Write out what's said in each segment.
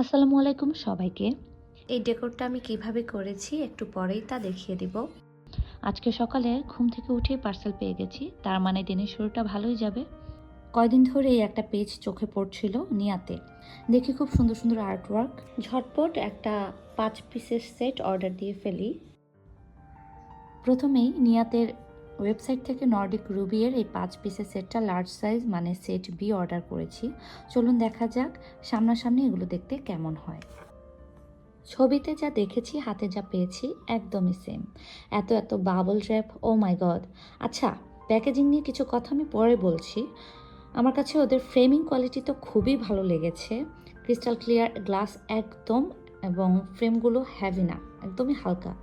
আসসালামু আলাইকুম সবাইকে। এই ডেকোরটা আমি কিভাবে করেছি একটু পরেই তা দেখিয়ে দিব। আজকে সকালে ঘুম থেকে উঠেই পার্সেল পেয়ে গেছি। তার মানে দিনের শুরুটা ভালোই যাবে। কয়দিন ধরেই একটা পেজ চোখে পড়ছিল নিয়াতে। দেখি খুব সুন্দর সুন্দর আর্টওয়ার্ক। ঝটপট একটা ৫ পিসের সেট অর্ডার দিয়ে ফেলি। প্রথমেই নিয়াতের ওয়েবসাইট থেকে নর্ডিক রুবিয়ের এই ৫ পিসের সেটটা লার্জ সাইজ মানে সেট বি অর্ডার করেছি। চলুন দেখা যাক সামনাসামনি এগুলো দেখতে কেমন হয়। ছবিতে যা দেখেছি হাতে যা পেয়েছি একদমই সেম। এত এত বাবল র্যাপ, ও মাই গড। আচ্ছা, প্যাকেজিং নিয়ে কিছু কথা আমি পরে বলছি। আমার কাছে ওদের ফ্রেমিং কোয়ালিটি তো খুবই ভালো লেগেছে। ক্রিস্টাল ক্লিয়ার গ্লাস একদম, এবং ফ্রেমগুলো হ্যাভি না, একদমই হালকা।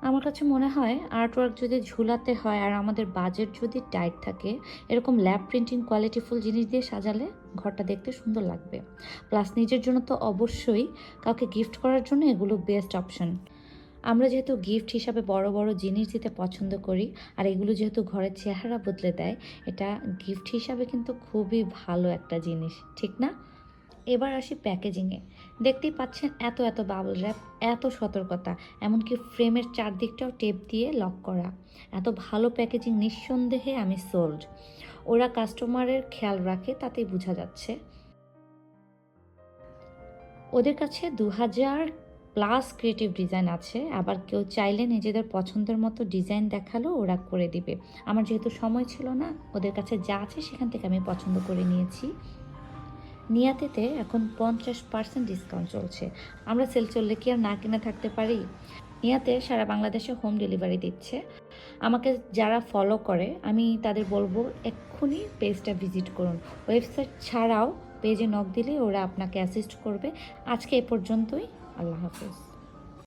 আমার কাছে মনে হয় আর্টওয়ার্ক যদি ঝুলাতে হয় আর আমাদের বাজেট যদি টাইট থাকে, এরকম ল্যাব প্রিন্টিং কোয়ালিটিফুল জিনিস দিয়ে সাজালে ঘরটা দেখতে সুন্দর লাগবে। প্লাস নিজের জন্য তো অবশ্যই, কাউকে গিফট করার জন্য এগুলো বেস্ট অপশন। আমরা যেহেতু গিফট হিসাবে বড় বড় জিনিস দিতে পছন্দ করি, আর এগুলো যেহেতু ঘরের চেহারা বদলে দেয়, এটা গিফট হিসাবে কিন্তু খুবই ভালো একটা জিনিস, ঠিক না? এবার আসি প্যাকেজিংয়ে। দেখতেই পাচ্ছেন এত এত বাবল র্যাপ, এত সতর্কতা, এমনকি ফ্রেমের চারদিকটাও টেপ দিয়ে লক করা। এত ভালো প্যাকেজিং, নিঃসন্দেহে আমি সোল্ড। ওরা কাস্টমারের খেয়াল রাখে, তাতেই বোঝা যাচ্ছে। ওদের কাছে ২০০০ প্লাস ক্রিয়েটিভ ডিজাইন আছে, আবার কেউ চাইলে নিজেদের পছন্দের মতো ডিজাইন দেখালেও ওরা করে দিবে। আমার যেহেতু সময় ছিল না, ওদের কাছে যা আছে সেখান থেকে আমি পছন্দ করে নিয়েছি। নিয়াতেতে এখন ৫০% ডিসকাউন্ট চলছে। আমরা সেল চললে কি আর না কিনে থাকতে পারি? নিয়াতে সারা বাংলাদেশে হোম ডেলিভারি দিচ্ছে। আমাকে যারা ফলো করে আমি তাদের বলবো এক্ষুনি পেজটা ভিজিট করুন। ওয়েবসাইট ছাড়াও পেজে নক দিলে ওরা আপনাকে অ্যাসিস্ট করবে। আজকে এ পর্যন্তই। আল্লাহ হাফেজ।